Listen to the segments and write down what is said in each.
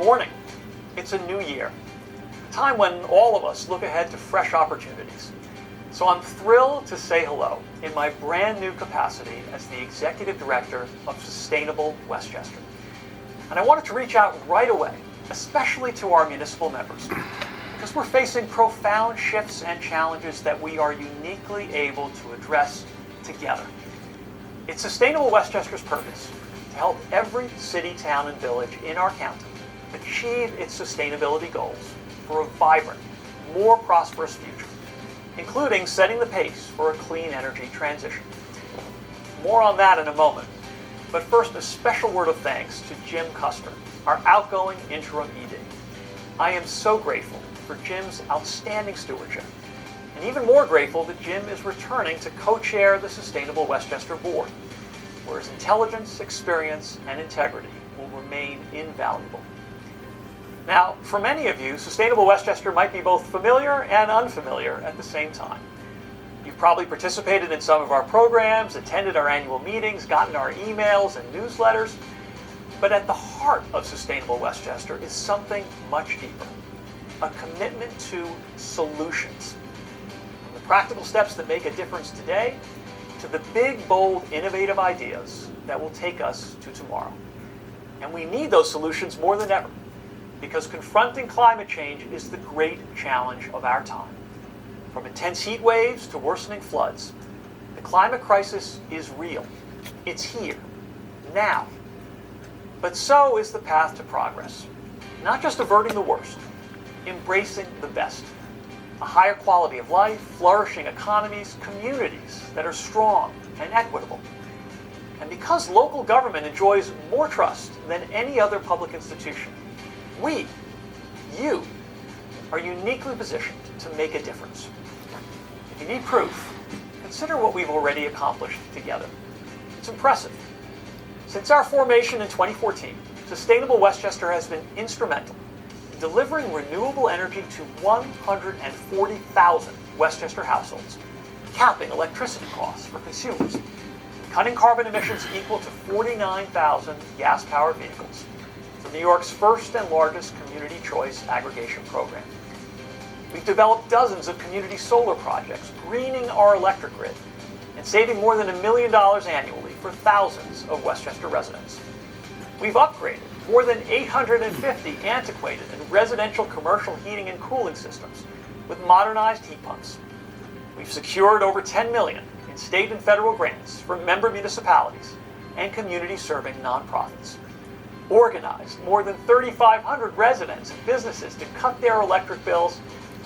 morning. It's a new year, a time when all of us look ahead to fresh opportunities. So I'm thrilled to say hello in my brand new capacity as the Executive Director of Sustainable Westchester. And I wanted to reach out right away, especially to our municipal members, because we're facing profound shifts and challenges that we are uniquely able to address together. It's Sustainable Westchester's purpose to help every city, town, and village in our county achieve its sustainability goals for a vibrant, more prosperous future, including setting the pace for a clean energy transition. More on that in a moment, but first a special word of thanks to Jim Custer, our outgoing interim ED. I am so grateful for Jim's outstanding stewardship, and even more grateful that Jim is returning to co-chair the Sustainable Westchester Board, where his intelligence, experience, and integrity will remain invaluable. Now, for many of you, Sustainable Westchester might be both familiar and unfamiliar at the same time. You've probably participated in some of our programs, attended our annual meetings, gotten our emails and newsletters, but at the heart of Sustainable Westchester is something much deeper, a commitment to solutions. From the practical steps that make a difference today, to the big, bold, innovative ideas that will take us to tomorrow. And we need those solutions more than ever, because confronting climate change is the great challenge of our time. From intense heat waves to worsening floods, the climate crisis is real. It's here, now. But so is the path to progress. Not just averting the worst, embracing the best. A higher quality of life, flourishing economies, communities that are strong and equitable. And because local government enjoys more trust than any other public institution, we, you, are uniquely positioned to make a difference. If you need proof, consider what we've already accomplished together. It's impressive. Since our formation in 2014, Sustainable Westchester has been instrumental in delivering renewable energy to 140,000 Westchester households, capping electricity costs for consumers, cutting carbon emissions equal to 49,000 gas-powered vehicles, New York's first and largest community choice aggregation program. We've developed dozens of community solar projects, greening our electric grid, and saving more than $1 million annually for thousands of Westchester residents. We've upgraded more than 850 antiquated and residential commercial heating and cooling systems with modernized heat pumps. We've secured over $10 million in state and federal grants from member municipalities and community-serving nonprofits. Organized more than 3,500 residents and businesses to cut their electric bills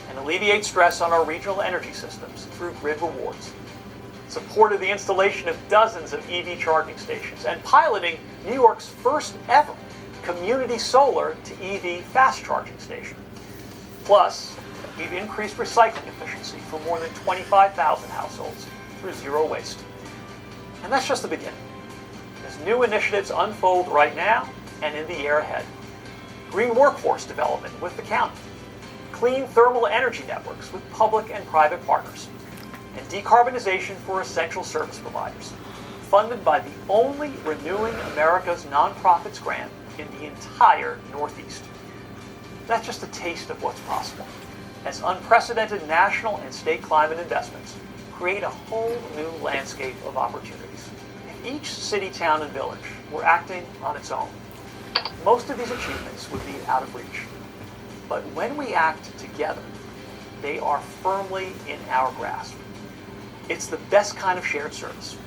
and alleviate stress on our regional energy systems through grid rewards. Supported the installation of dozens of EV charging stations and piloting New York's first ever community solar to EV fast charging station. Plus, we've increased recycling efficiency for more than 25,000 households through zero waste. And that's just the beginning. As new initiatives unfold right now, and in the year ahead. Green workforce development with the county, clean thermal energy networks with public and private partners, and decarbonization for essential service providers, funded by the only Renewing America's Nonprofits grant in the entire Northeast. That's just a taste of what's possible, as unprecedented national and state climate investments create a whole new landscape of opportunities. If each city, town, and village were acting on its own, most of these achievements would be out of reach. But when we act together, they are firmly in our grasp. It's the best kind of shared service,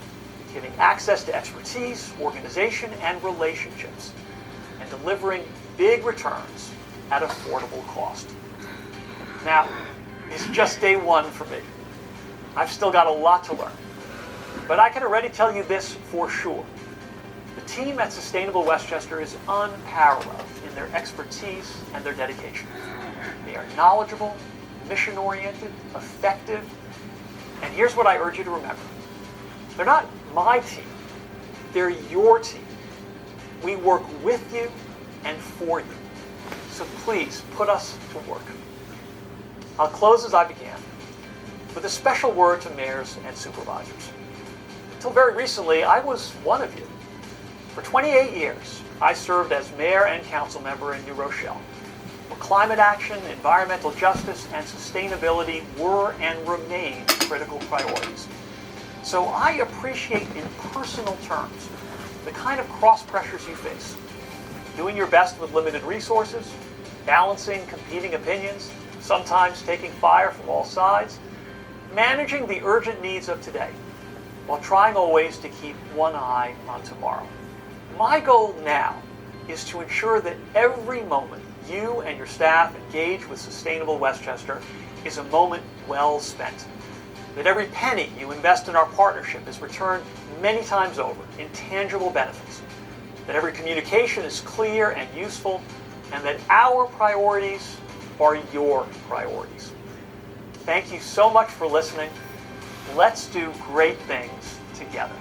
giving access to expertise, organization, and relationships, and delivering big returns at affordable cost. Now, it's just day one for me. I've still got a lot to learn, but I can already tell you this for sure. The team at Sustainable Westchester is unparalleled in their expertise and their dedication. They are knowledgeable, mission-oriented, effective, and here's what I urge you to remember. They're not my team, they're your team. We work with you and for you. So please, put us to work. I'll close as I began, with a special word to mayors and supervisors. Until very recently, I was one of you. For 28 years, I served as mayor and council member in New Rochelle, where climate action, environmental justice, and sustainability were and remain critical priorities. So I appreciate in personal terms the kind of cross pressures you face. Doing your best with limited resources, balancing competing opinions, sometimes taking fire from all sides, managing the urgent needs of today, while trying always to keep one eye on tomorrow. My goal now is to ensure that every moment you and your staff engage with Sustainable Westchester is a moment well spent. That every penny you invest in our partnership is returned many times over in tangible benefits. That every communication is clear and useful, and that our priorities are your priorities. Thank you so much for listening. Let's do great things together.